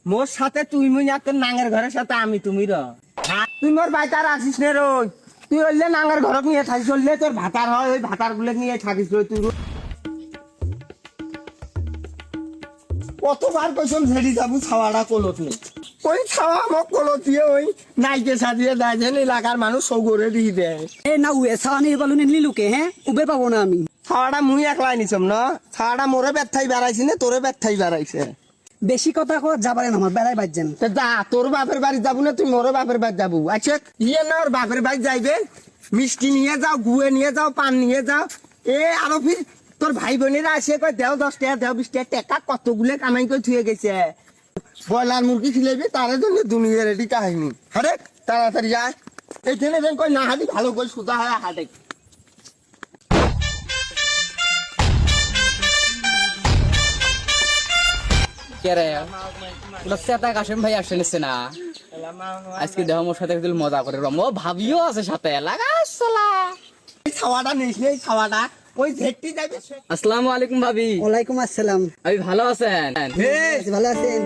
মোর সাথে তুই মুই না তোর নাঙের ঘরের সাথে আমি তুমি র তুই মোর বাইতার আসিস নে রই তুই হইলে নাঙের ঘরক নিয়ে থাকিস হইলে তোর ভাতার হয় ওই ভাতার গুলো নিয়ে থাকিস রই তুই কতবার কইছম ঝেড়ি যাবো ছাওয়াটা কলত নেই ওই ছাওয়া মোক কলত দিয়ে ওই নাইকে সাজিয়ে যায় যেন এলাকার মানুষ সগরে দিয়ে দেয় এ না উয়ে সানি বালু নিলি লুকে হ্যাঁ উবে পাবো না আমি ছাওয়াটা মুই একলাই নিছম না ছাওয়াটা মোরে ব্যথাই বেড়াইছি না তোরে ব্যথাই বেড়াইছে বেশি কথা কো যাবারেন আমার বেড়াই বাজছেন তা যা তোর বাপের বাড়ি যাবো না তুই মোরে বাপের বাড়ি যাবো আচ্ছা ইয়ে না ওর বাপের বাড়ি যাইবে মিষ্টি নিয়ে যাও গুয়ে নিয়ে যাও পান নিয়ে যাও এ আরো ফির তোর ভাই বোনেরা আসে কয় দেও 10 টাকা দেও 20 টাকা কতগুলো কামাই করে থুয়ে গেছে ব্রয়লার মুরগি খিলাইবে তার জন্য দুনিয়া রেডি কাহিনী আরে তাড়াতাড়ি যায় এইখানে যেন কই না হাঁটি ভালো করে সুতা হয় হাঁটে কে রে লস্যাতা কাশেম ভাই আসে নিছে না আজকে দেহ মোর সাথে একদম মজা করে রম ও ভাবিও আছে সাথে লাগাছলা এই ছাওয়াটা নিস এই ছাওয়াটা ওই ঝেটটি যাইবে আসসালামু আলাইকুম ভাবি ওয়ালাইকুম আসসালাম ভাবি ভালো আছেন ভালো আছেন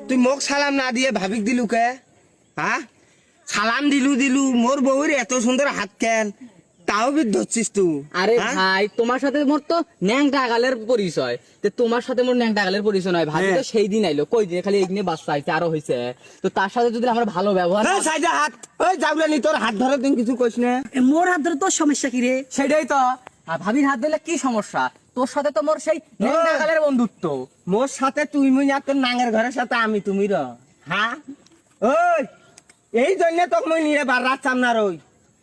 তুই মোক সালাম না দিয়ে ভাবিক দিলু কে হ্যাঁ সালাম দিলু মোর বউর এত সুন্দর হাত কেন তাও বি ধরছিস তুই আরে ভাই তোমার সাথে মোর তো ন্যাংটা গালের পরিচয় তো তোমার সাথে মোর ন্যাংটা গালের পরিচয় নয় ভাবি তো সেই দিন আইলো কই দিন খালি এইদিনে বাচ্চা আইছে আরো হইছে তো তার সাথে যদি আমরা ভালো ব্যবহার সাইডে হাত ওই যাবলানি তোর হাত ধরে তুই কিছু কইস না এ মোর হাত ধরে তোর সমস্যা কি রে সেটাই তো আর ভাবির হাত দিলে কি সমস্যা তোর সাথে তো মোর সেই ন্যাংটা গালের বন্ধুত্ব মোর সাথে তুই মুই না তোর নাঙের ঘরের সাথে আমি তুমি র হ্যাঁ ওই এই জন্য তোকে মুই নিয়ে বার রাখতাম না রই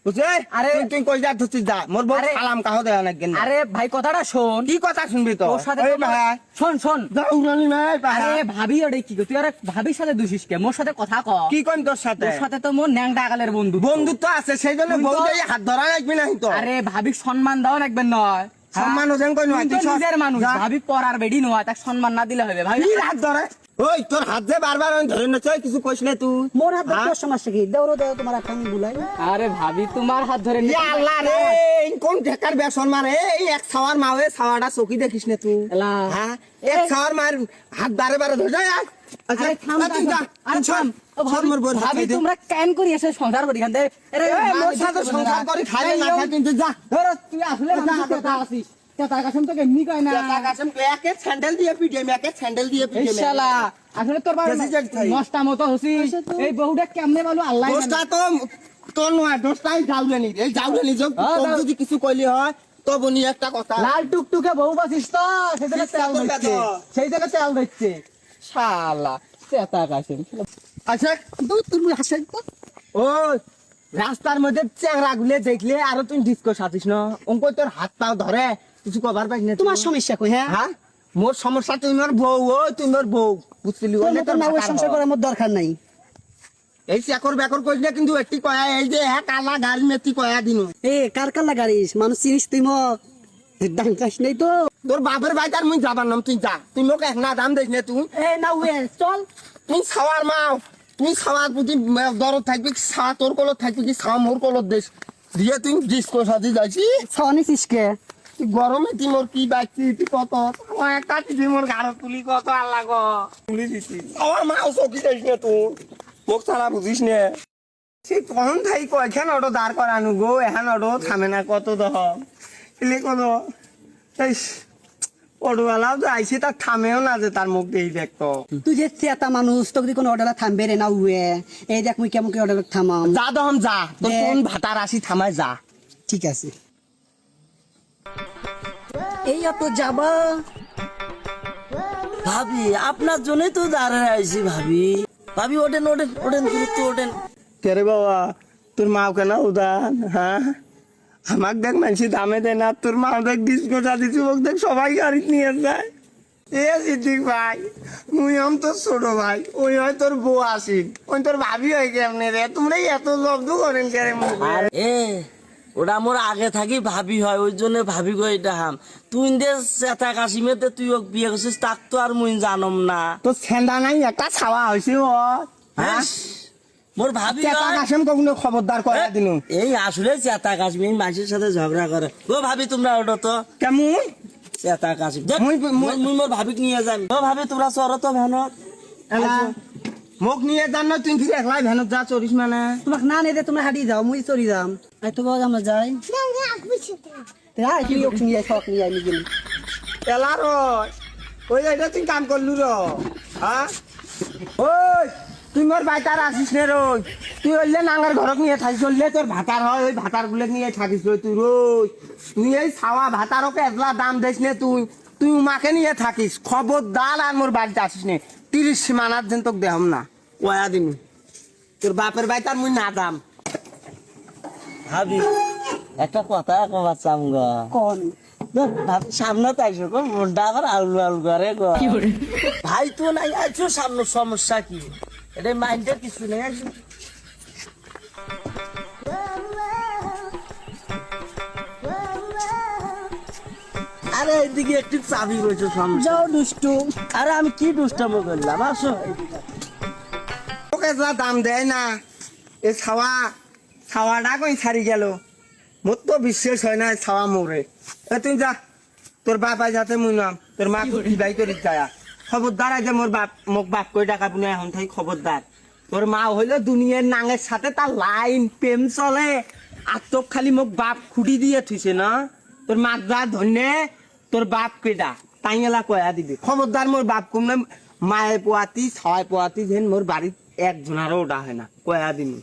বুঝছে আরে তুই কই যা ধরছিস যা মোর বউ আরে সালাম কাহ দেয়া না কেন আরে ভাই কথাটা শোন কি কথা শুনবি তো তোর সাথে ওই তো মোর- ভাই শোন শোন যা উড়ানি নাই আরে ভাবি ওরে কি তুই আর ভাবির সাথে দুষিস কে মোর সাথে কথা ক কি কোন তোর সাথে তোর সাথে তো মোর ন্যাংটা গালের বন্ধু বন্ধুত্ব আছে সেই জন্য তুই বউ তো- দিয়ে হাত ধরা রাখবি না তো আরে ভাবিক সম্মান দাও রাখবেন নয় সম্মান ওজন কই নয় তুই তো নিজের মানুষ ভাবি পরার বেডি নয় তাকে সম্মান না দিলে হবে ভাবি কি হাত ধরে ওই তোর হাত যে বারবার আমি ধরে না চই কিছু কইস না তুই মোর হাত ধরে তোর সমস্যা কি দেওরো দেও তোমার একটা আমি বুলাই আরে ভাবি তোমার হাত ধরে ইয়া আল্লাহ রে এই কোন ঢেকার বেসন মারে এই এক ছাওয়ার মাওয়ে ছাওয়াটা চকি দেখিস না তুই এলা। হ্যাঁ এক ছাওয়ার মার হাত বারে বারে ধরে যায় আচ্ছা আরে থাম তুই যা আরে থাম ও ভাবি মোর বোন ভাবি তোমরা কেন করি এসে সংসার করি খান আরে মোর সাথে সংসার করে খাইলে না খাই কিন্তু যা ধর তুই আসলে কথা আসিস কথা কাসম তো এমনি কয় না টাকা কাছে একে স্যান্ডেল দিয়ে পিটে একে স্যান্ডেল দিয়ে পিটে ইনশাআল্লাহ আসলে তোর বাবা বেশি জাগ থাই। নষ্টা মতো হসিস এই বহুটা কেমনে বলো আল্লাহ দোষটা তো তোর নয় দোষটাই যাওলেনি এই যাওলেনি যোগ হ্যাঁ, তোর যাও। যদি কিছু কইলি হয় তো বনি একটা কথা লাল টুকটুকে বউ বাসিস তো সেই জায়গায় চিন্তা তেল করবে দিচ্ছে তো। সেই জায়গায় তেল দিচ্ছে শালা চেতা কাসেম আচ্ছা তুমি হাসাই তো ও রাস্তার মধ্যে চেংরা গুলে দেখলে আরো তুই ডিস্কো সাথিস না অঙ্ক তোর হাত পাও ধরে কিছু কবার পাইস না তোমার সমস্যা কই হ্যাঁ হ্যাঁ মোর সমস্যা তুই মোর বউ ও তুই মোর বউ বুঝলি তোর মতো না ওই সংসার করার আমার দরকার নাই এই চাকর বেকর কইস না কিন্তু একটি কয়া এই যে হ্যাঁ কালা গাল মেথি কয়া দিনু এ কার কার লাগারিস মানুষ চিনিস তুই মক ডাঙ্কাস নেই তো তোর বাপের বাড়ি তার মুই যাবার নাম তুই যা তুই মোক এক না দাম দিস না তুই এ না উয়ে চল তুই খাওয়ার মাও তুই খাওয়ার প্রতি দরদ থাকবি ছাওয়া তোর কলত থাকবি কি ছাওয়া মোর কলত দেশ দিয়ে তুই ডিস্কো সাথে যাইছি ছাওয়ানি চিসকে তুই গরমে তুই মোর কি বাচ্চি তুই কত একটা তুই মোর গাড়ো তুলি কত আল্লাহ গো তুলি দিছি আমার মাও চকি যাইস না তুই মোক ছাড়া বুঝিস না সে কখন থাই কয়খান অটো দাঁড় করানো গো এখন অটো থামে না কত দহ এলে কত অটোওয়ালাও তো আইসি তার থামেও না যে তার মুখ দিয়ে দেখতো তুই যে চেতা মানুষ তোকে যদি কোনো অর্ডার থামবে রে না উয়ে এই দেখ মুই কেমন অর্ডার থামাম যা দহম যা তোর দে। কোন ভাতার আসি থামায় যা ঠিক আছে এই এত যাবা ভাবি আপনার জন্যই তো দাঁড়ায় আইছি ভাবি ভাবি ওঠেন ওঠেন ওঠেন দ্রুত ওঠেন কেরে বাবা তোর মাও কেন উদান হ্যাঁ আমাক দেখ মানুষ দামে দেয় না তোর মা দেখ ডিস্কো সাথে যুবক দেখ সবাই গাড়ি নিয়ে যায় এ সিদ্দিক ভাই মুই হম তোর ছোট ভাই ওই হয় তোর বউ আসিন ওই তোর ভাবি হয় কেমনে রে তোমরা এত জব্দ করেন কেরে মুখে এ ওটা মোর আগে থাকি ভাবি হয় ওই জন্য ভাবি গো এটা হাম তুই দে চেতা কাশিমেতে তুই ওকে বিয়ে করছিস তাক তো আর মুই জানম না তোর ছেন্দা নাই একটা ছাওয়া হয়েছে ও হ্যাঁ ইস, মোর ভাবি চেতা হয়। কাশেম কখনো খবরদার করে দিনু এই আসলে চেতা কাশ্মীর মানুষের সাথে ঝগড়া করে ও ভাবি তোমরা ওটা তো কেমন চেতা কাশ্মীর মুই- মুই মোর ভাবিক নিয়ে যান ও ভাবি তোমরা চলো তো ভ্যানত এলা মোক নিয়ে যান না তুই ফিরে একলাই ভ্যানত যা চড়িস মানে তোমাক না নেদে তোমরা হাঁটি যাও মুই চলি যাম আই তো বাবা আমরা যাই তাই তুই ওকে নিয়ে শখ নিয়ে আমি গেলি এলা রয় ওই এটা তুই কাম করলু র হ্যাঁ ওই তুই মোর বাইতার আসিস নে রই তুই হইলে নাঙ্গার ঘরক নিয়ে থাকিস হইলে তোর ভাতার হয় ওই ভাতার গুলো নিয়ে থাকিস রই তুই রই তুই এই ছাওয়া ভাতারকে এতলা দাম দিস নে তুই তুই উমাকে নিয়ে থাকিস খবরদার আর মোর বাড়িতে আসিস নে 30 মানার দিন তোকে দেহম না কয়া দিন তোর বাপের বাইতার মুই না দাম ভাবি একটা কথা কবার চাম গো কোন সামনে তাইছো গো মনটা আবার আলু আলু করে গো ভাই তো নাই আছো সামনে সমস্যা কি এটা মাইন্ডে কিছু নেই আছো আরে এদিকে একটু চাবি রয়েছে সমস্যা যাও দুষ্টু আরে আমি কি দুষ্টামো করলাম আসো তোকে যা দাম দেয় না এ ছাওয়াটা কই ছাড়ি গেল মোর তো বিশ্বাস হয় না ছাওয়া মোরে এ তুই যা তোর বাপা যাতে মুই নাম তোর মা কি বাই করিস যায়া খবরদার আছে মোর বাপ মোক বাপ কই টাকা পুনে এখন থাকি খবরদার তোর মা হইলো দুনিয়ার নাঙের সাথে তার লাইন প্রেম চলে আর তোক খালি মোক বাপ খুঁটি দিয়ে থুইছে না তোর মা যা ধন্যে তোর বাপ কেডা তাই এলা কয়া দিবি খবরদার মোর বাপ কমলে মায়ে পোয়াতি ছয় পোয়াতি যেন মোর বাড়িত একজনারও ওটা হয় না কয়া দিবি